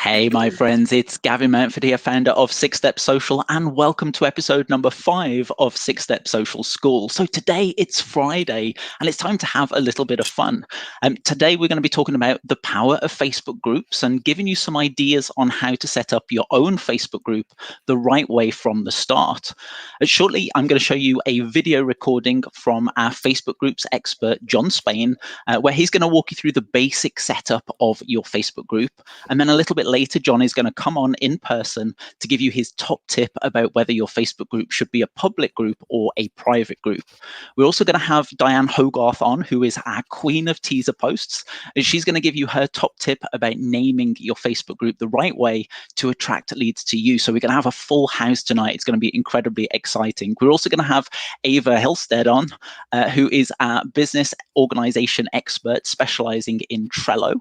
Hey, my friends, it's Gavin Mountford here, founder of Six Step Social, and welcome to episode number 5 of Six Step Social School. So today it's Friday, and it's time to have a little bit of fun. Today we're going to be talking about the power of Facebook groups and giving you some ideas on how to set up your own Facebook group the right way from the start. Shortly, I'm going to show you a video recording from our Facebook groups expert, John Spain, where he's going to walk you through the basic setup of your Facebook group. And then a little bit later, John is going to come on in person to give you his top tip about whether your Facebook group should be a public group or a private group. We're also going to have Diane Hogarth on, who is our queen of teaser posts. And she's going to give you her top tip about naming your Facebook group the right way to attract leads to you. So we're going to have a full house tonight. It's going to be incredibly exciting. We're also going to have Ava Hilstead on, who is our business organization expert specializing in Trello.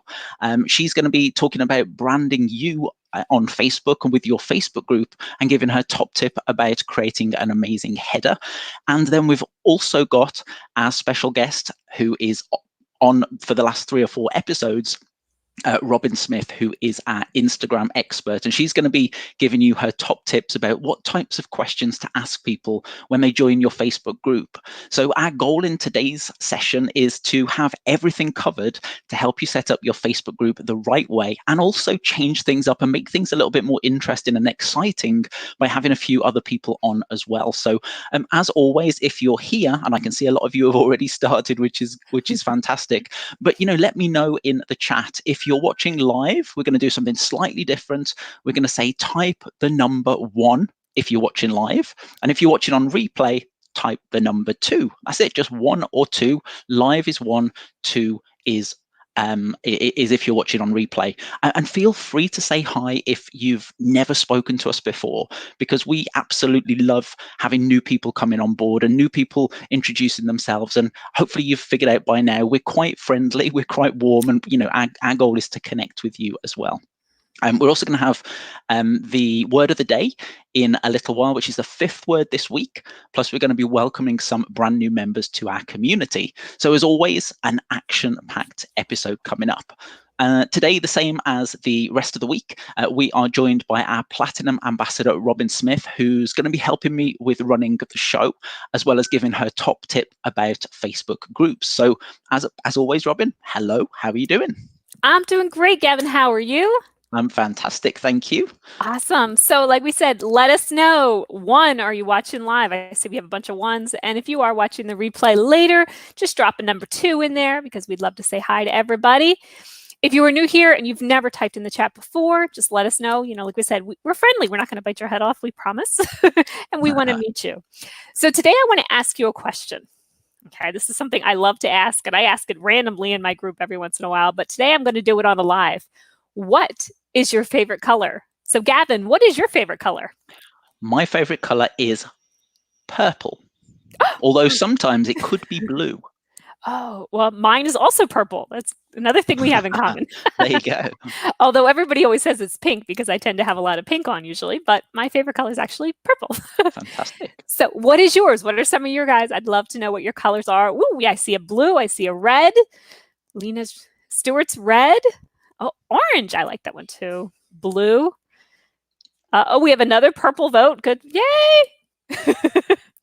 She's going to be talking about branding you on Facebook and with your Facebook group and giving her top tip about creating an amazing header. And then we've also got our special guest who is on for the last 3 or 4 episodes, Robin Smith, who is our Instagram expert, and she's going to be giving you her top tips about what types of questions to ask people when they join your Facebook group. So our goal in today's session is to have everything covered to help you set up your Facebook group the right way and also change things up and make things a little bit more interesting and exciting by having a few other people on as well. So as always, if you're here, and I can see a lot of you have already started, which is fantastic, but let me know in the chat if you're watching live. We're going to do something slightly different. We're going to say type the number 1 if you're watching live, and if you're watching on replay, type the number 2. That's it, just 1 or 2. Live is 1, 2 is if you're watching on replay. And feel free to say hi if you've never spoken to us before, because we absolutely love having new people coming on board and new people introducing themselves. And hopefully you've figured out by now we're quite friendly, we're quite warm, and our goal is to connect with you as well. We're also going to have the word of the day in a little while, which is the 5th word this week. Plus, we're going to be welcoming some brand new members to our community. So as always, an action-packed episode coming up. Today, the same as the rest of the week, we are joined by our Platinum Ambassador, Robin Smith, who's going to be helping me with running the show, as well as giving her top tip about Facebook groups. So as always, Robin, hello, how are you doing? I'm doing great, Gavin. How are you? I'm fantastic, thank you. Awesome. So like we said, let us know. 1, are you watching live? I see we have a bunch of 1s. And if you are watching the replay later, just drop a number 2 in there because we'd love to say hi to everybody. If you are new here and you've never typed in the chat before, just let us know. Like we said, we're friendly. We're not going to bite your head off, we promise. And we want to meet you. So today I want to ask you a question. Okay, this is something I love to ask, and I ask it randomly in my group every once in a while. But today I'm going to do it on a live. What is your favorite color? So Gavin, what is your favorite color? My favorite color is purple, although sometimes it could be blue. Oh, well, mine is also purple. That's another thing we have in common. There you go. Although everybody always says it's pink because I tend to have a lot of pink on usually, but my favorite color is actually purple. Fantastic. So what is yours? What are some of your guys? I'd love to know what your colors are. Ooh, yeah, I see a blue. I see a red. Lena Stewart's red. Oh, orange. I like that one too. Blue. Oh, we have another purple vote. Good. Yay.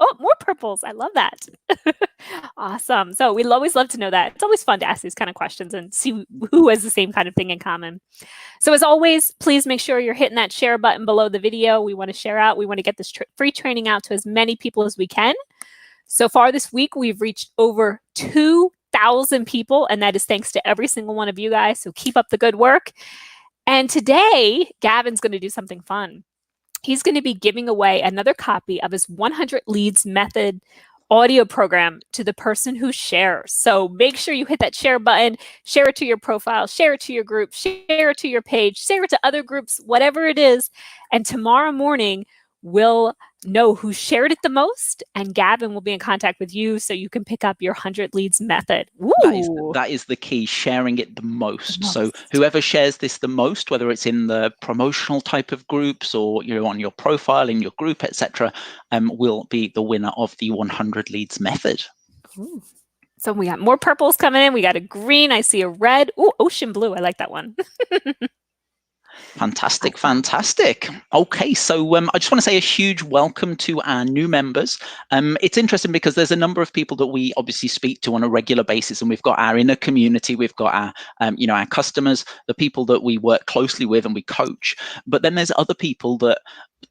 Oh, more purples. I love that. Awesome. So we'd always love to know that. It's always fun to ask these kind of questions and see who has the same kind of thing in common. So as always, please make sure you're hitting that share button below the video. We want to share out. We want to get this free training out to as many people as we can. So far this week, we've reached over 2,000 people, and that is thanks to every single one of you guys. So keep up the good work. And today, Gavin's going to do something fun. He's going to be giving away another copy of his 100 Leads Method audio program to the person who shares. So make sure you hit that share button, share it to your profile, share it to your group, share it to your page, share it to other groups, whatever it is. And tomorrow morning, we'll know who shared it the most, and Gavin will be in contact with you so you can pick up your 100 Leads Method. That is the key, sharing it the most. So whoever shares this the most, whether it's in the promotional type of groups or on your profile, in your group, etc., will be the winner of the 100 Leads Method. Ooh. So we got more purples coming in. We got a green. I see a red. Ooh, ocean blue. I like that one. Fantastic, fantastic. Okay, so I just want to say a huge welcome to our new members. It's interesting because there's a number of people that we obviously speak to on a regular basis, and we've got our inner community, we've got our, our customers, the people that we work closely with and we coach. But then there's other people that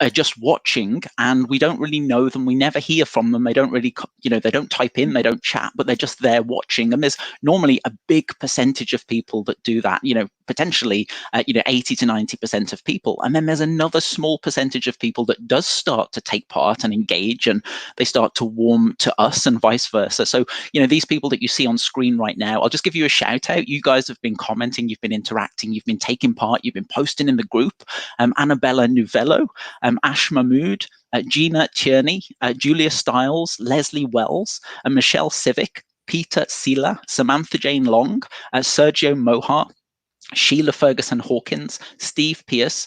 are just watching and we don't really know them, we never hear from them, they don't really they don't type in, they don't chat, but they're just there watching. And there's normally a big percentage of people that do that, potentially 80 to 90% of people. And then there's another small percentage of people that does start to take part and engage, and they start to warm to us and vice versa. So these people that you see on screen right now, I'll just give you a shout out. You guys have been commenting, you've been interacting, you've been taking part, you've been posting in the group. Annabella Nuvello, Ash Mahmood, Gina Tierney, Julia Stiles, Leslie Wells, Michelle Civic, Peter Sila, Samantha Jane Long, Sergio Mohar, Sheila Ferguson Hawkins, Steve Pierce,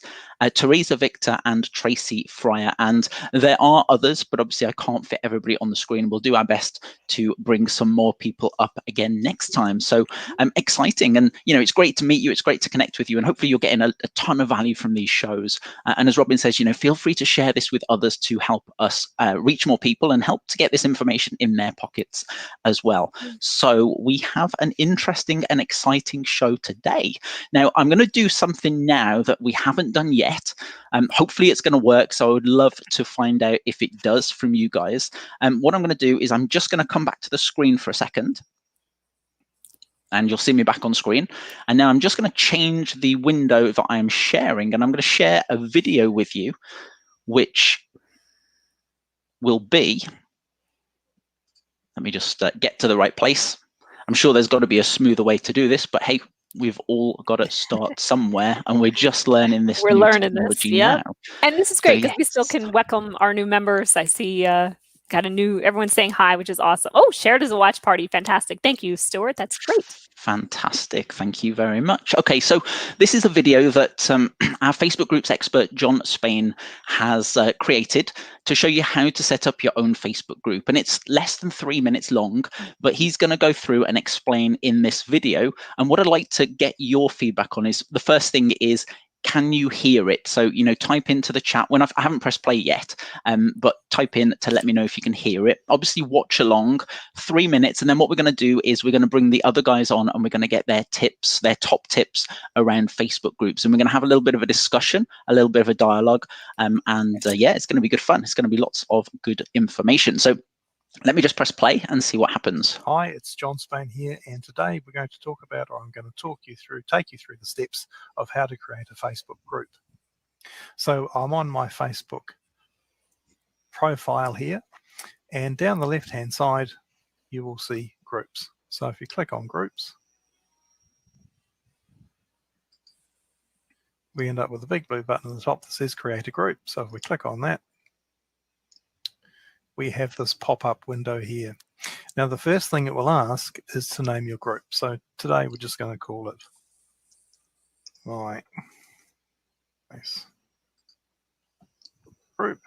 Teresa Victor, and Tracy Fryer. And there are others, but obviously I can't fit everybody on the screen. We'll do our best to bring some more people up again next time. So exciting. And, it's great to meet you. It's great to connect with you. And hopefully you're getting a ton of value from these shows. And as Robin says, feel free to share this with others to help us reach more people and help to get this information in their pockets as well. So we have an interesting and exciting show today. Now, I'm going to do something now that we haven't done yet. Hopefully it's going to work. So I would love to find out if it does from you guys. What I'm going to do is I'm just going to come back to the screen for a second. And you'll see me back on screen. And now I'm just going to change the window that I'm sharing. And I'm going to share a video with you, which will be, let me just get to the right place. I'm sure there's got to be a smoother way to do this, but hey, we've all got to start somewhere, and we're just learning this. We're learning this, yeah. And this is great because we still can welcome our new members. I see got a new, everyone's saying hi, which is awesome. Oh, shared as a watch party. Fantastic. Thank you, Stuart. That's great. Fantastic. Thank you very much. Okay, so this is a video that our Facebook groups expert, John Spain, has created to show you how to set up your own Facebook group. And it's less than 3 minutes long, but he's going to go through and explain in this video. And what I'd like to get your feedback on is, the first thing is, can you hear it? So, type into the chat when I haven't pressed play yet, but type in to let me know if you can hear it. Obviously, watch along 3 minutes. And then what we're going to do is we're going to bring the other guys on and we're going to get their tips, their top tips around Facebook groups. And we're going to have a little bit of a discussion, a little bit of a dialogue. Yeah, it's going to be good fun. It's going to be lots of good information. So let me just press play and see what happens. Hi, it's John Spain here, and today we're going to talk about, or I'm going to take you through the steps of how to create a Facebook group. So I'm on my Facebook profile here, and down the left-hand side, you will see groups. So if you click on groups, we end up with a big blue button at the top that says create a group. So if we click on that, we have this pop-up window here. Now, the first thing it will ask is to name your group. So today we're just going to call it my group.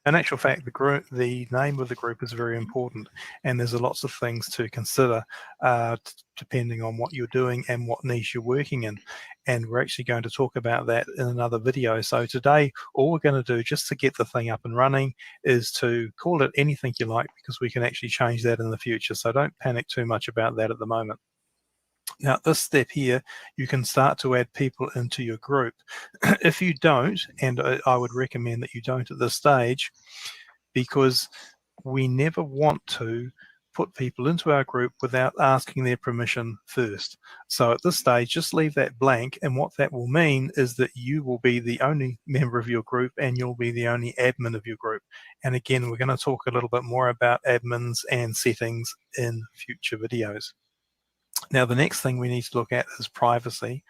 In actual fact, the name of the group is very important, and there's lots of things to consider depending on what you're doing and what niche you're working in. And we're actually going to talk about that in another video. So today, all we're going to do just to get the thing up and running is to call it anything you like, because we can actually change that in the future. So don't panic too much about that at the moment. Now, this step here, you can start to add people into your group. If you don't, and I would recommend that you don't at this stage, because we never want to put people into our group without asking their permission first. So at this stage, just leave that blank, and what that will mean is that you will be the only member of your group and you'll be the only admin of your group. And again, we're going to talk a little bit more about admins and settings in future videos. Now, the next thing we need to look at is privacy,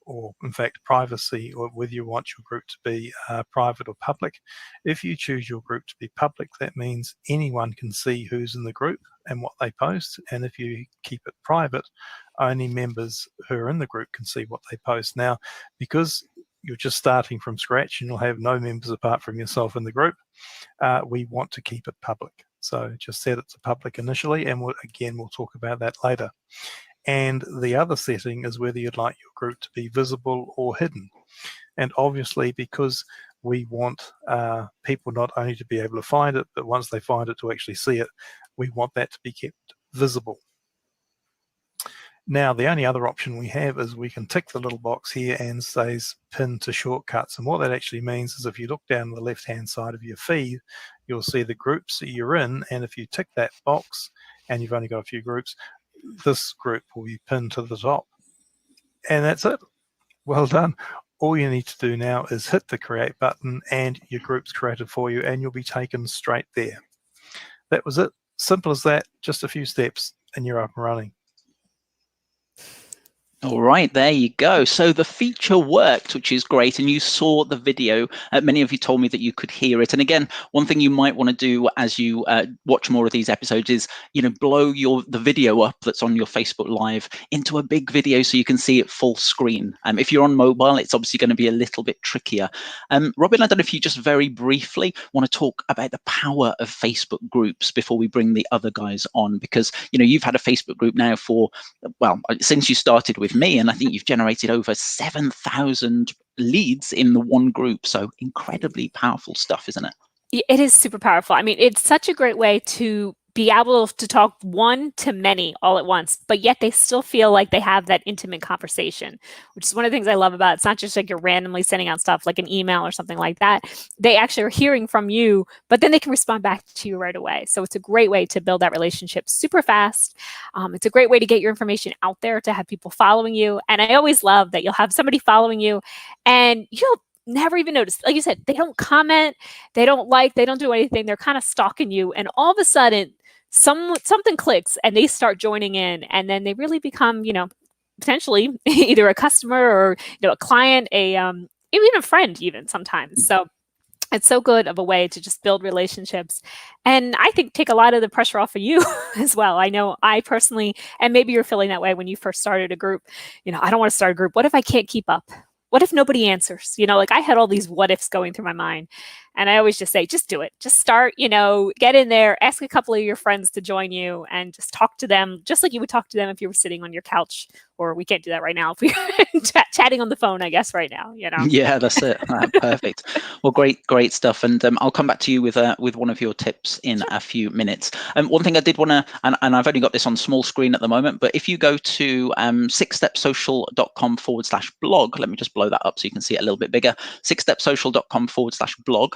or in fact privacy, or whether you want your group to be private or public. If you choose your group to be public, that means anyone can see who's in the group and what they post. And if you keep it private, only members who are in the group can see what they post. Now, because you're just starting from scratch and you'll have no members apart from yourself in the group, we want to keep it public. So just set it to public initially, and we'll talk about that later. And the other setting is whether you'd like your group to be visible or hidden. And obviously, because we want people not only to be able to find it, but once they find it to actually see it, we want that to be kept visible. Now, the only other option we have is we can tick the little box here and says pin to shortcuts. And what that actually means is if you look down the left-hand side of your feed, you'll see the groups that you're in. And if you tick that box and you've only got a few groups, this group will be pinned to the top. And that's it. Well done. All you need to do now is hit the create button and your group's created for you and you'll be taken straight there. That was it. Simple as that. Just a few steps and you're up and running. All right, there you go. So the feature worked, which is great. And you saw the video. Many of you told me that you could hear it. And again, one thing you might want to do as you watch more of these episodes is, blow the video up that's on your Facebook Live into a big video so you can see it full screen. If you're on mobile, it's obviously going to be a little bit trickier. Robin, I don't know if you just very briefly want to talk about the power of Facebook groups before we bring the other guys on, because, you've had a Facebook group now for, well, since you started with me, and I think you've generated over 7,000 leads in the one group. So incredibly powerful stuff, isn't it? It is super powerful. I mean, it's such a great way to be able to talk one to many all at once, but yet they still feel like they have that intimate conversation, which is one of the things I love about it. It's not just like you're randomly sending out stuff like an email or something like that. They actually are hearing from you, but then they can respond back to you right away. So it's a great way to build that relationship super fast. It's a great way to get your information out there, to have people following you. And I always love that you'll have somebody following you and you'll never even notice. Like you said, they don't comment, they don't like, they don't do anything. They're kind of stalking you. And all of a sudden, something clicks and they start joining in, and then they really become, potentially either a customer or, a client, even a friend even sometimes. So it's so good of a way to just build relationships. And I think take a lot of the pressure off of you as well. I know I personally, and maybe you're feeling that way when you first started a group, I don't want to start a group. What if I can't keep up? What if nobody answers? Like I had all these what ifs going through my mind. And I always just say, just do it. Just start, get in there, ask a couple of your friends to join you and just talk to them just like you would talk to them if you were sitting on your couch. Or we can't do that right now if we're chatting on the phone, I guess, right now, Yeah, that's it. Perfect. Well, great stuff. And I'll come back to you with one of your tips in a few minutes. One thing I did want to, and I've only got this on small screen at the moment, but if you go to 6stepsocial.com/blog, let me just blow that up so you can see it a little bit bigger, 6stepsocial.com/blog.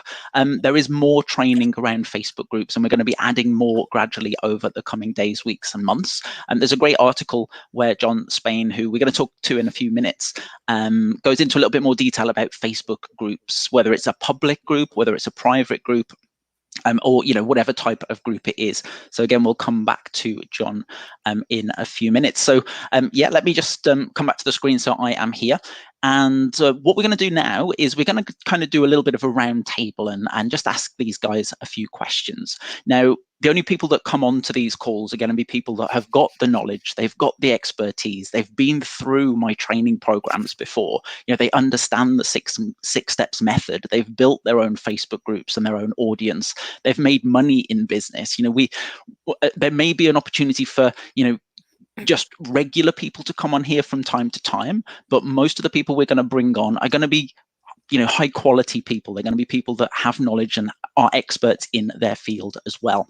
There is more training around Facebook groups, and we're going to be adding more gradually over the coming days, weeks, and months. There's a great article where John Spain, who we're going to talk to in a few minutes, goes into a little bit more detail about Facebook groups, whether it's a public group, whether it's a private group, or whatever type of group it is. So again, we'll come back to John in a few minutes. So yeah, let me just come back to the screen. So I am here. And what we're going to do now is we're going to kind of do a little bit of a round table and just ask these guys a few questions. Now, the only people that come on to these calls are going to be people that have got the knowledge, they've got the expertise, they've been through my training programs before. They understand the six steps method. They've built their own Facebook groups and their own audience. They've made money in business. There may be an opportunity for, just regular people to come on here from time to time, but most of the people we're going to bring on are going to be high quality people. They're going to be people that have knowledge and are experts in their field as well.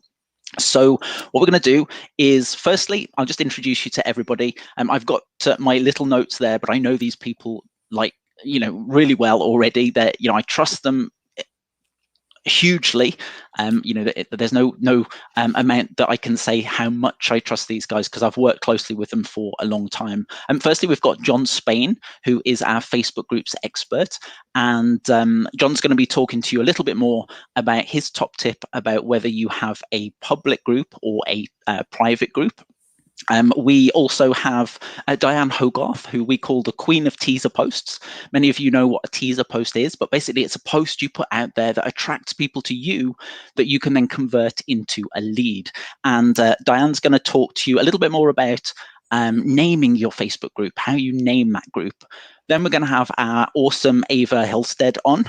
So what we're going to do is, firstly, I'll just introduce you to everybody. I've got my little notes there, but I know these people really well already. That I trust them hugely. There's no amount that I can say how much I trust these guys, because I've worked closely with them for a long time. Firstly, we've got John Spain, who is our Facebook groups expert, and John's going to be talking to you a little bit more about his top tip about whether you have a public group or a private group. We also have Diane Hogarth, who we call the Queen of Teaser Posts. Many of you know what a teaser post is, but basically it's a post you put out there that attracts people to you that you can then convert into a lead. And Diane's going to talk to you a little bit more about naming your Facebook group, how you name that group. Then we're going to have our awesome Ava Hillstead on.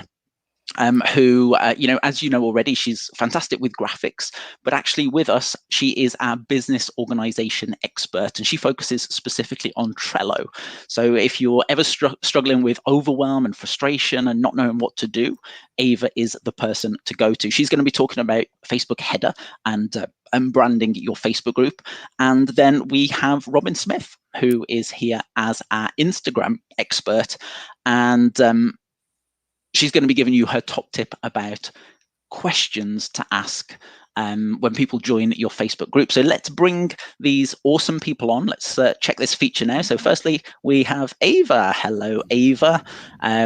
who, as you know already, she's fantastic with graphics, but actually with us, she is our business organization expert, and she focuses specifically on Trello. So if you're ever struggling with overwhelm and frustration and not knowing what to do, Ava is the person to go to. She's going to be talking about Facebook header and branding your Facebook group. And then we have Robin Smith, who is here as our Instagram expert. And she's going to be giving you her top tip about questions to ask when people join your Facebook group. So let's bring these awesome people on. Let's check this feature now. So firstly, we have Ava. Hello, Ava.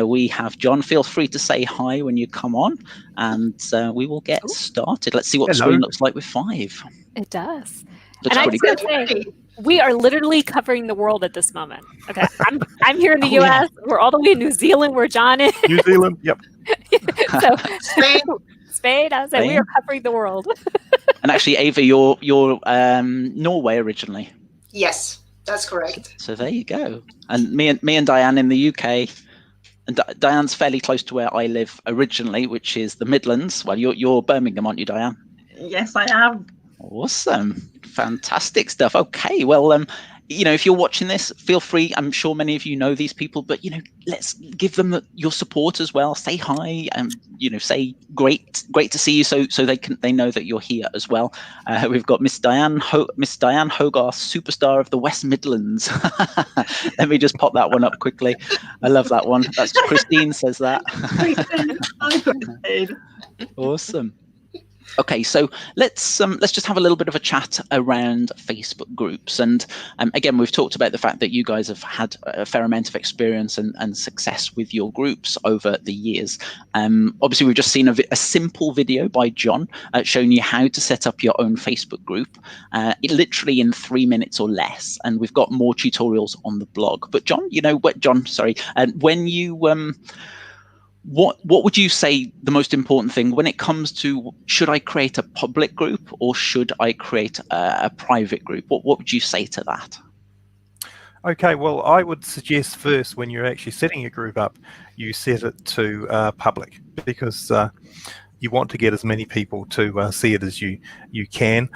We have John. Feel free to say hi when you come on, and we will get started. Let's see what the screen looks like with 5. It does. Looks and pretty good. Say, we are literally covering the world at this moment. Okay, I'm here in the U.S. Yeah. We're all the way in New Zealand, where John is. New Zealand, yep. So Spain. I was saying we are covering the world. And actually, Ava, you're Norway originally. Yes, that's correct. So there you go. And me and Diane in the UK. And Diane's fairly close to where I live originally, which is the Midlands. Well, you're Birmingham, aren't you, Diane? Yes, I am. Awesome. Fantastic stuff. Okay, well, if you're watching this, feel free. I'm sure many of you know these people, but let's give them your support as well. Say hi, and say great to see you, so they know that you're here as well. We've got Miss Diane Hogarth, superstar of the West Midlands. Let me just pop that one up quickly. I love that one. That's Christine says that. Awesome. Okay, so let's just have a little bit of a chat around Facebook groups. And again, we've talked about the fact that you guys have had a fair amount of experience and success with your groups over the years. Obviously, we've just seen a simple video by John showing you how to set up your own Facebook group, literally in 3 minutes or less. And we've got more tutorials on the blog. But John, when you what would you say the most important thing when it comes to, should I create a public group or should I create a private group? What would you say to that? Okay, well, I would suggest first, when you're actually setting your group up, you set it to public, because you want to get as many people to see it as you can.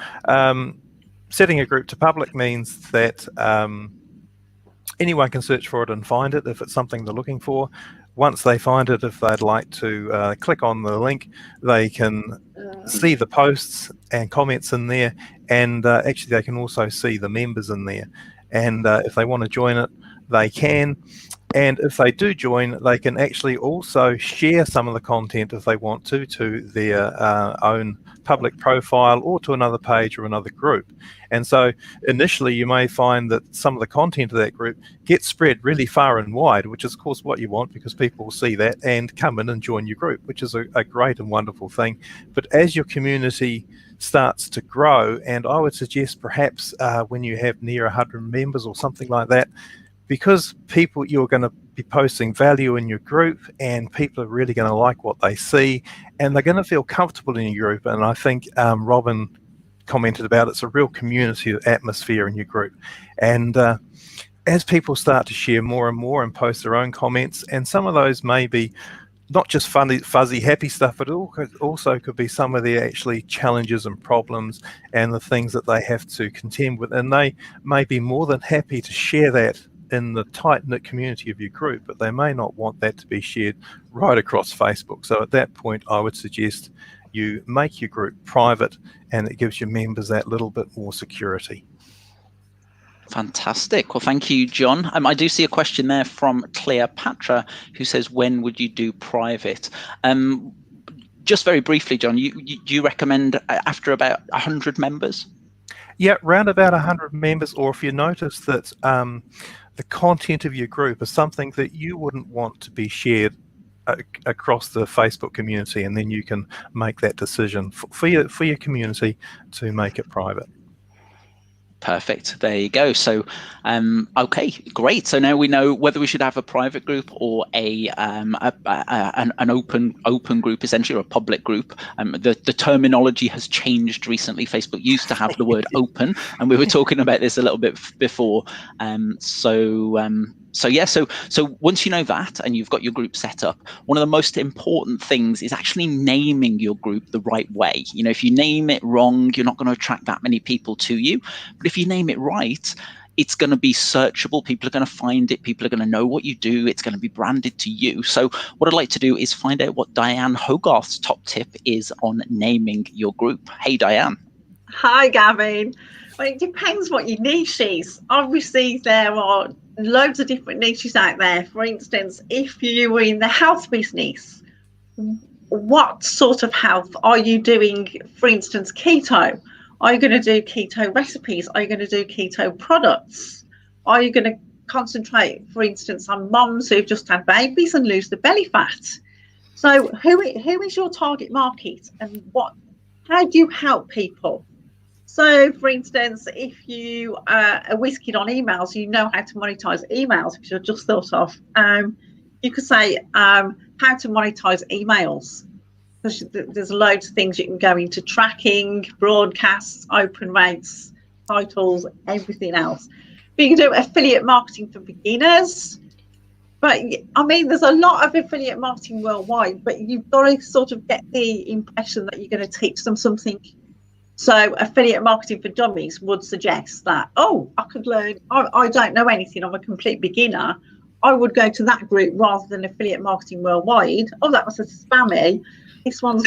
Setting a group to public means that anyone can search for it and find it if it's something they're looking for. Once they find it, if they'd like to click on the link, they can see the posts and comments in there, and actually they can also see the members in there. And if they want to join it, they can. And if they do join, they can actually also share some of the content if they want to their own public profile or to another page or another group. And so initially you may find that some of the content of that group gets spread really far and wide, which is of course what you want, because people will see that and come in and join your group, which is a great and wonderful thing. But as your community starts to grow, and I would suggest perhaps when you have near 100 members or something like that, because you're going to be posting value in your group, and people are really going to like what they see, and they're going to feel comfortable in your group. And I think Robin commented about it's a real community atmosphere in your group. And as people start to share more and more and post their own comments, and some of those may be not just funny, fuzzy, happy stuff, but also could be some of the actually challenges and problems and the things that they have to contend with, and they may be more than happy to share that in the tight-knit community of your group, but they may not want that to be shared right across Facebook. So at that point, I would suggest you make your group private, and it gives your members that little bit more security. Fantastic. Well, thank you, John. I do see a question there from Cleopatra, who says, when would you do private? Just very briefly, John, do you recommend after about 100 members? Yeah, around about 100 members, or if you notice that the content of your group is something that you wouldn't want to be shared across the Facebook community, and then you can make that decision for your community to make it private. Perfect. There you go. So, okay, great. So now we know whether we should have a private group or an open group, essentially, or a public group. The terminology has changed recently. Facebook used to have the word open, and we were talking about this a little bit before. So yeah, so once you know that and you've got your group set up, one of the most important things is actually naming your group the right way. You know, if you name it wrong, you're not going to attract that many people to you. But if you name it right, it's going to be searchable. People are going to find it. People are going to know what you do. It's going to be branded to you. So what I'd like to do is find out what Diane Hogarth's top tip is on naming your group. Hey, Diane. Hi, Gavin. Well, it depends what your niche is. Obviously, there are loads of different niches out there. For instance, if you were in the health business, what sort of health are you doing? For instance, keto. Are you going to do keto recipes? Are you going to do keto products? Are you going to concentrate, for instance, on mums who've just had babies and lose the belly fat? So who is your target market, and how do you help people? So, for instance, if you are whisked on emails, you know how to monetize emails, which I just thought of. You could say how to monetize emails. There's loads of things you can go into: tracking, broadcasts, open rates, titles, everything else. But you can do affiliate marketing for beginners. But I mean, there's a lot of affiliate marketing worldwide, but you've got to sort of get the impression that you're going to teach them something. So affiliate marketing for dummies would suggest that, I could learn, I don't know anything, I'm a complete beginner. I would go to that group rather than affiliate marketing worldwide. That was a spammy. This one's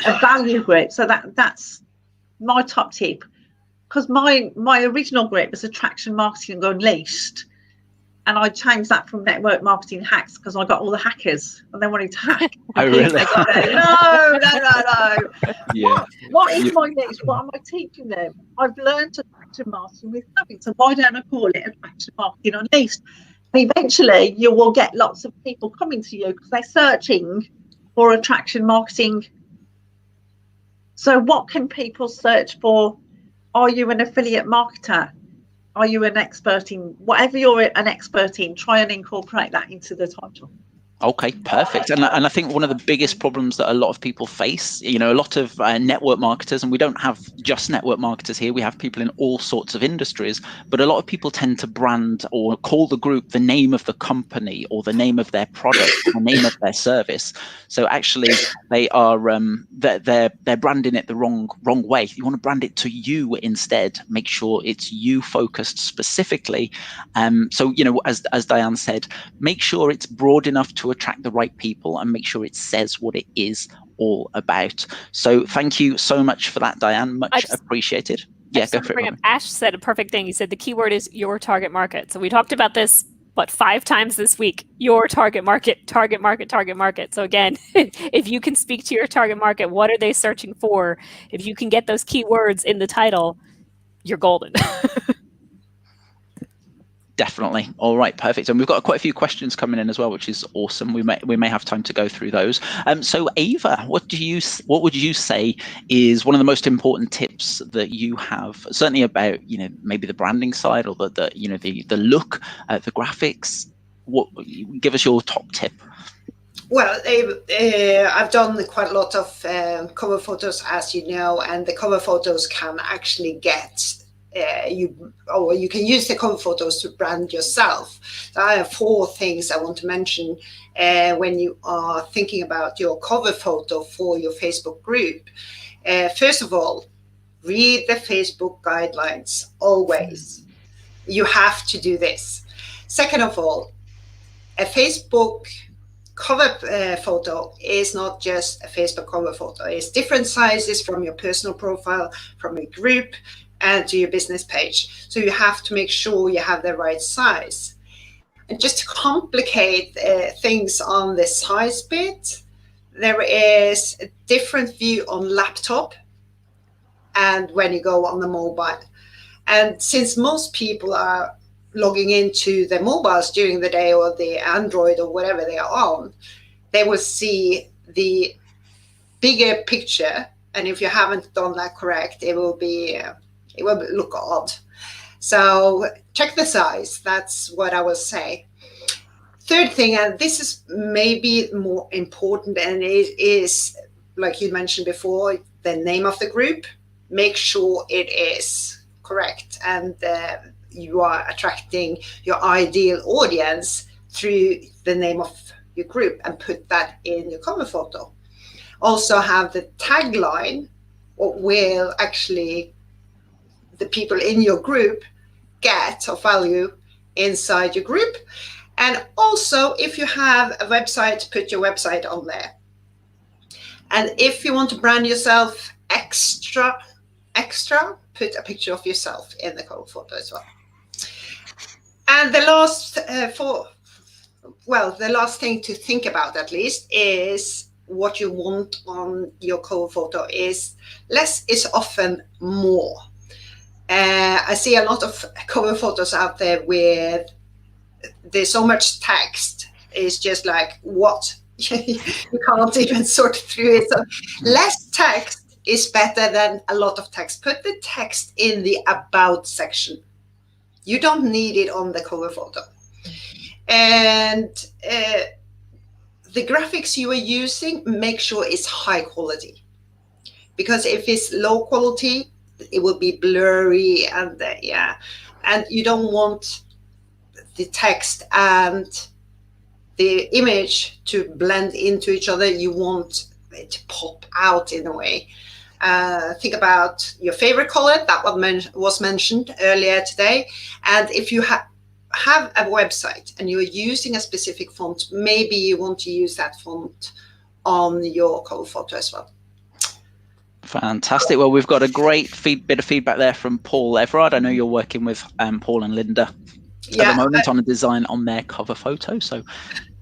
a value group. So that's my top tip. Because my original group was Attraction Marketing Unleashed. And I changed that from Network Marketing Hacks because I got all the hackers and they wanted to hack. Oh, really? No. Yeah. What is my niche? What am I teaching them? I've learned attraction marketing with Gavin, so why don't I call it Attraction Marketing Unleashed? And eventually you will get lots of people coming to you because they're searching for attraction marketing. So what can people search for? Are you an affiliate marketer? Are you an expert in whatever you're an expert in? Try and incorporate that into the title. Okay, perfect. And I think one of the biggest problems that a lot of people face, you know, a lot of network marketers, and we don't have just network marketers here, we have people in all sorts of industries, but a lot of people tend to brand or call the group the name of the company or the name of their product or the name of their service. So actually they are they're branding it the wrong way. You want to brand it to you instead. Make sure it's you focused specifically. So, you know, as Diane said, make sure it's broad enough to attract the right people and make sure it says what it is all about. So thank you so much for that, Diane. Much appreciated. Yeah, go for it. Ash said a perfect thing. He said the keyword is your target market. So we talked about this, 5 times this week? Your target market, target market, target market. So again, if you can speak to your target market, what are they searching for? If you can get those keywords in the title, you're golden. Definitely. All right, perfect. And we've got quite a few questions coming in as well, which is awesome. We may have time to go through those. So Ava, what would you say is one of the most important tips that you have, certainly about, you know, maybe the branding side or the you know, the look, the graphics? Give us your top tip. Well, I've done quite a lot of cover photos, as you know, and the cover photos can actually get you can use the cover photos to brand yourself. So I have 4 things I want to mention when you are thinking about your cover photo for your Facebook group. First of all, read the Facebook guidelines always. You have to do this. Second of all, a Facebook cover photo is not just a Facebook cover photo. It's different sizes from your personal profile, from your group, and to your business page. So you have to make sure you have the right size. And just to complicate things on the size bit, there is a different view on laptop and when you go on the mobile. And since most people are logging into their mobiles during the day or the Android or whatever they are on, they will see the bigger picture. And if you haven't done that correct, it will look odd. So check the size. That's what I will say. Third thing, and this is maybe more important, and it is, like you mentioned before, the name of the group. Make sure it is correct. And you are attracting your ideal audience through the name of your group, and put that in your cover photo. Also have the tagline, what will actually the people in your group get of value inside your group. And also, if you have a website, put your website on there. And if you want to brand yourself extra, put a picture of yourself in the cover photo as well. And the last the last thing to think about, at least, is what you want on your cover photo is less is often more. I see a lot of cover photos out there with there's so much text. It's just like, what? You can't even sort through it. So less text is better than a lot of text. Put the text in the about section. You don't need it on the cover photo. And the graphics you are using, make sure it's high quality. Because if it's low quality, it will be blurry, and and you don't want the text and the image to blend into each other. You want it to pop out in a way. Think about your favorite color that was mentioned earlier today. And if you have a website and you're using a specific font, maybe you want to use that font on your cover photo as well. Fantastic. Well, we've got a great bit of feedback there from Paul Everard. I know you're working with Paul and Linda at the moment on a design on their cover photo. So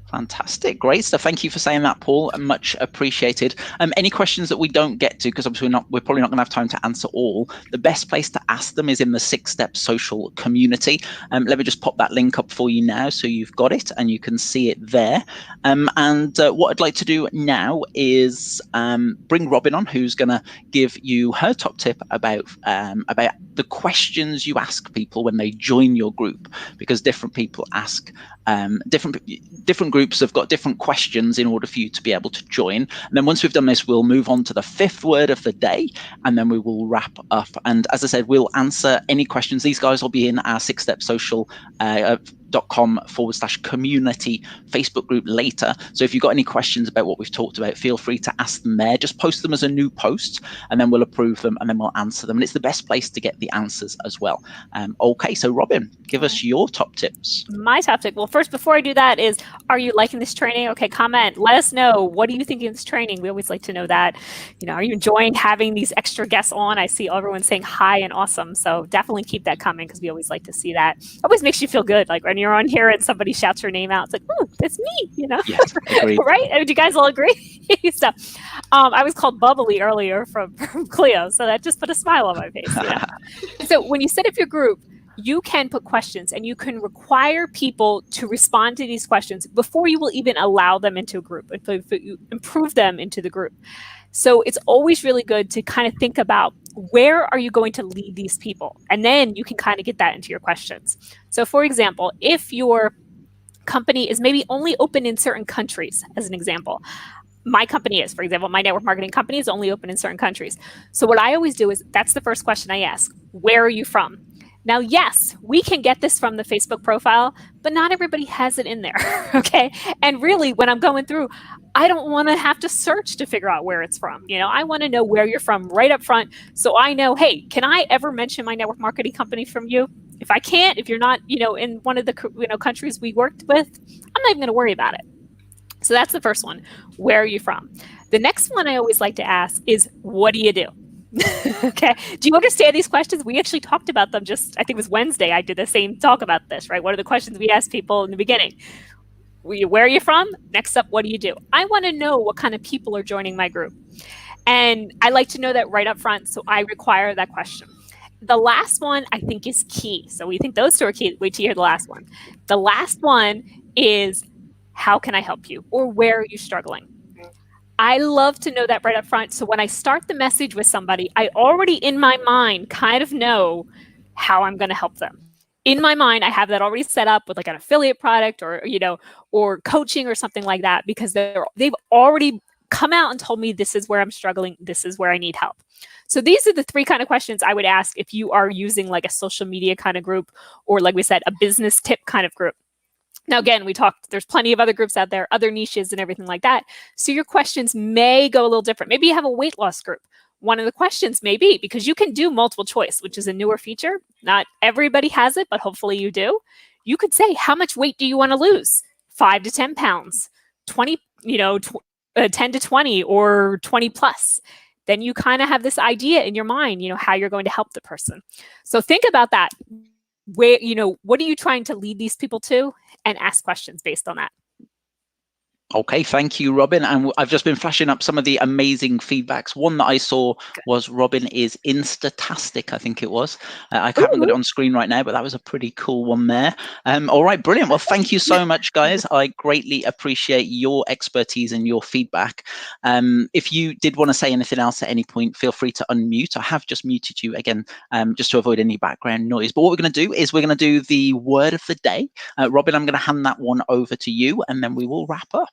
fantastic. Great stuff. Thank you for saying that, Paul. Much appreciated. Any questions that we don't get to, because obviously we're probably not going to have time to answer all, the best place to ask them is in the 6-Step Social community. Let me just pop that link up for you now so you've got it and you can see it there. And what I'd like to do now is bring Robin on, who's going to give you her top tip about the questions you ask people when they join your group, because different people ask different groups have got different questions in order for you to be able to join. And then once we've done this, we'll move on to the 5th word of the day, and then we will wrap up. And as I said, we'll answer any questions. These guys will be in our 6stepsocial.com/community Facebook group later. So if you've got any questions about what we've talked about, feel free to ask them there. Just post them as a new post, and then we'll approve them, and then we'll answer them. And it's the best place to get the answers as well. Okay, so Robin, give us your top tips. My top tip. Well, first, before I do that, is are you liking this training? Okay, comment. Let us know. What do you think of this training? We always like to know that. Are you enjoying having these extra guests on? I see everyone saying hi and awesome. So definitely keep that coming, because we always like to see that. It always makes you feel good. Like when you're on here and somebody shouts your name out, it's like, oh, that's me, Yes, agreed. Right? Do you guys all agree? So I was called bubbly earlier from Cleo, so that just put a smile on my face. So when you set up your group, you can put questions, and you can require people to respond to these questions before you will even allow them into a group, if you improve them into the group. So it's always really good to kind of think about, where are you going to lead these people? And then you can kind of get that into your questions. So for example, if your company is maybe only open in certain countries, as an example, my company is, for example, my network marketing company is only open in certain countries. So what I always do is, that's the first question I ask. Where are you from? Now, yes, we can get this from the Facebook profile, but not everybody has it in there, okay? And really, when I'm going through, I don't want to have to search to figure out where it's from. I want to know where you're from right up front, so I know, hey, can I ever mention my network marketing company from you? If I can't, if you're not, in one of the countries we worked with, I'm not even going to worry about it. So that's the first one. Where are you from? The next one I always like to ask is, what do you do? Okay. Do you understand these questions? We actually talked about them I think it was Wednesday. I did the same talk about this, right? What are the questions we asked people in the beginning? Where are you from? Next up, what do you do? I want to know what kind of people are joining my group. And I like to know that right up front, so I require that question. The last one I think is key. So we think those two are key. Wait till you hear the last one. The last one is, how can I help you? Or where are you struggling? I love to know that right up front. So when I start the message with somebody, I already in my mind kind of know how I'm going to help them. In my mind, I have that already set up with like an affiliate product or coaching or something like that, because they've already come out and told me this is where I'm struggling, this is where I need help. So these are the 3 kind of questions I would ask if you are using like a social media kind of group, or like we said, a business tip kind of group. Now, again, we talked, there's plenty of other groups out there, other niches and everything like that. So your questions may go a little different. Maybe you have a weight loss group. One of the questions may be, because you can do multiple choice, which is a newer feature. Not everybody has it, but hopefully you do. You could say, how much weight do you want to lose? 5 to 10 pounds, 20, 10 to 20, or 20 plus. Then you kind of have this idea in your mind, how you're going to help the person. So think about that. Where, what are you trying to lead these people to? And ask questions based on that. Okay, thank you, Robin. And I've just been flashing up some of the amazing feedbacks. One that I saw was Robin is Instatastic, I think it was. I haven't got it on screen right now, but that was a pretty cool one there. All right, brilliant. Well, thank you so much, guys. I greatly appreciate your expertise and your feedback. If you did want to say anything else at any point, feel free to unmute. I have just muted you again, just to avoid any background noise. But what we're going to do is we're going to do the word of the day. Robin, I'm going to hand that one over to you, and then we will wrap up.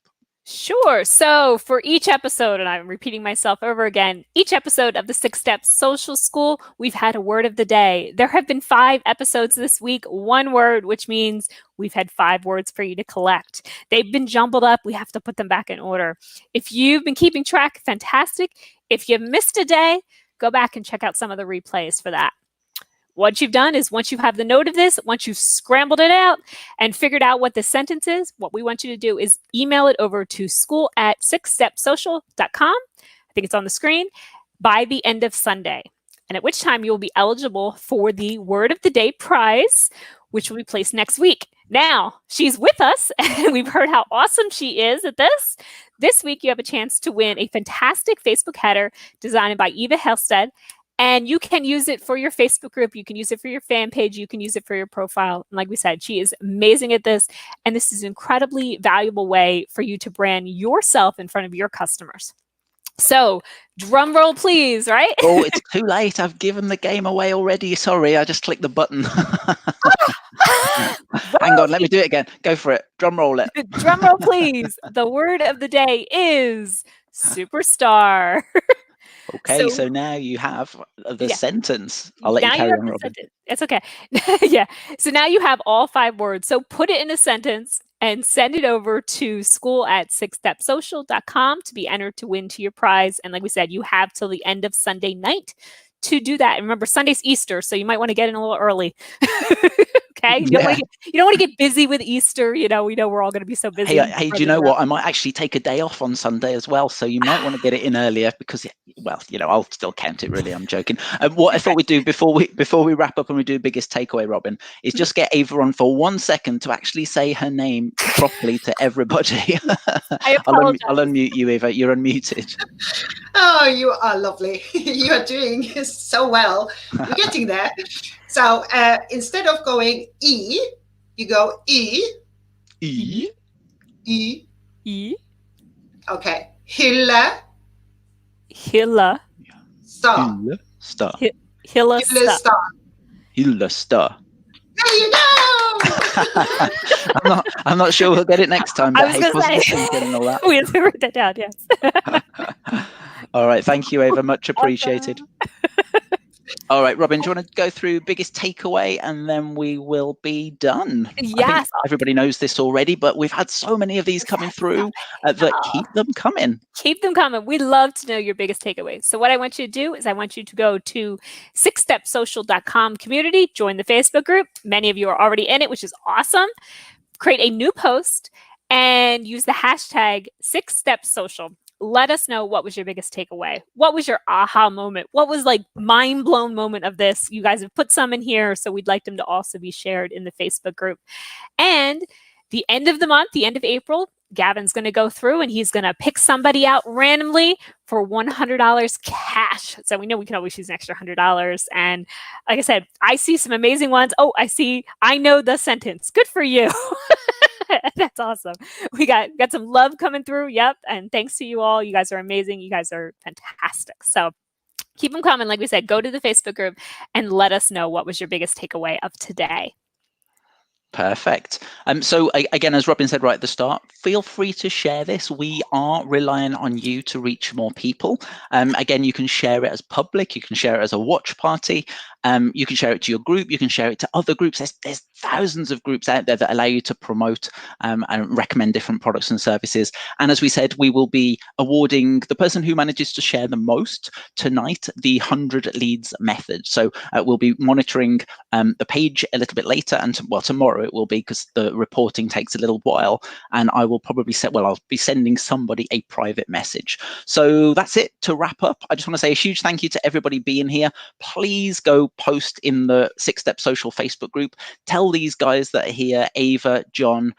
Sure. So for each episode, and I'm repeating myself over again, each episode of the 6 Steps Social School, we've had a word of the day. There have been 5 episodes this week, 1 word, which means we've had 5 words for you to collect. They've been jumbled up. We have to put them back in order. If you've been keeping track, fantastic. If you've missed a day, go back and check out some of the replays for that. What you've done is, once you have the note of this, once you've scrambled it out and figured out what the sentence is, what we want you to do is email it over to school@sixstepsocial.com. I think it's on the screen, by the end of Sunday. And at which time you'll be eligible for the Word of the Day prize, which will be placed next week. Now, she's with us, and we've heard how awesome she is at this. This week, you have a chance to win a fantastic Facebook header designed by Eva Helsted. And you can use it for your Facebook group. You can use it for your fan page. You can use it for your profile. And like we said, she is amazing at this. And this is an incredibly valuable way for you to brand yourself in front of your customers. So drum roll, please, right? Oh, it's too late. I've given the game away already. Sorry, I just clicked the button. Hang on, let me do it again. Go for it. Drum roll it. Drum roll, please. The word of the day is superstar. Okay, so now you have the sentence. I'll let you carry on, Robin. It's okay. Yeah. So now you have all 5 words. So put it in a sentence and send it over to school@sixstepsocial.com to be entered to win to your prize. And like we said, you have till the end of Sunday night to do that. And remember, Sunday's Easter, so you might want to get in a little early. Okay. You don't want to get busy with Easter. We know we're all going to be so busy. Hey, do you know what? I might actually take a day off on Sunday as well. So you might want to get it in earlier because, well, I'll still count it really. I'm joking. What I thought we'd do before we wrap up and we do biggest takeaway, Robin, is just get Eva on for 1 second to actually say her name properly to everybody. I apologize. I'll unmute you, Eva. You're unmuted. Oh, you are lovely. You are doing so well. You're getting there. So instead of going E, you go E. E. E. E. Okay. Hylla. Hylla. Star. Star. Hylla Hylla Star. Hylla Star. There you go. I'm not sure we'll get it next time. I But was going to say, and all that. we have to write that down, yes. All right. Thank you, Eva. Much appreciated. All right, Robin, do you want to go through biggest takeaway and then we will be done? Yes. I think everybody knows this already, but we've had so many of these coming through that keep them coming. Keep them coming. We'd love to know your biggest takeaways. So what I want you to do is I want you to go to sixstepsocial.com community, join the Facebook group. Many of you are already in it, which is awesome. Create a new post and use the hashtag 6stepsocial. Let us know what was your biggest takeaway. What was your aha moment? What was like mind blown moment of this? You guys have put some in here, so we'd like them to also be shared in the Facebook group. And the end of the month, the end of April, Gavin's going to go through and he's going to pick somebody out randomly for $100 cash. So we know we can always use an extra $100. And like I said, I see some amazing ones. Oh, I know the sentence. Good for you. That's awesome. We got some love coming through. Yep. And thanks to you all. You guys are amazing. You guys are fantastic. So keep them coming. Like we said, go to the Facebook group and let us know what was your biggest takeaway of today. Perfect. So again, as Robin said right at the start, feel free to share this. We are relying on you to reach more people. Again, you can share it as public. You can share it as a watch party. You can share it to your group. You can share it to other groups. There's thousands of groups out there that allow you to promote and recommend different products and services. And as we said, we will be awarding the person who manages to share the most tonight the 100 leads method. So we'll be monitoring the page a little bit later, and well, tomorrow it will be, because the reporting takes a little while, and I will probably I'll be sending somebody a private message. So that's it to wrap up. I just want to say a huge thank you to everybody being here. Please go post in the 6 Step Social Facebook group. Tell these guys that are here, Ava, John,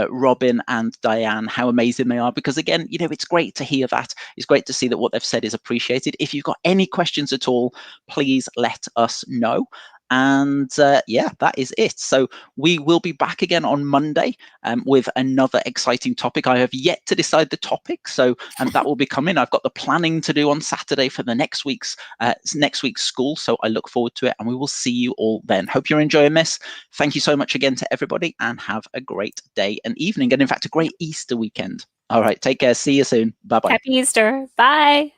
Robin and Diane, how amazing they are, because again, you know, it's great to hear that. It's great to see that what they've said is appreciated. If you've got any questions at all, please let us know. And yeah, that is it. So we will be back again on Monday with another exciting topic. I have yet to decide the topic, so that will be coming. I've got the planning to do on Saturday for the next week's school, so I look forward to it, and we will see you all then. Hope you're enjoying this. Thank you so much again to everybody, and have a great day and evening, and in fact a great Easter weekend. All right, take care. See you soon. Bye bye. Happy Easter. Bye.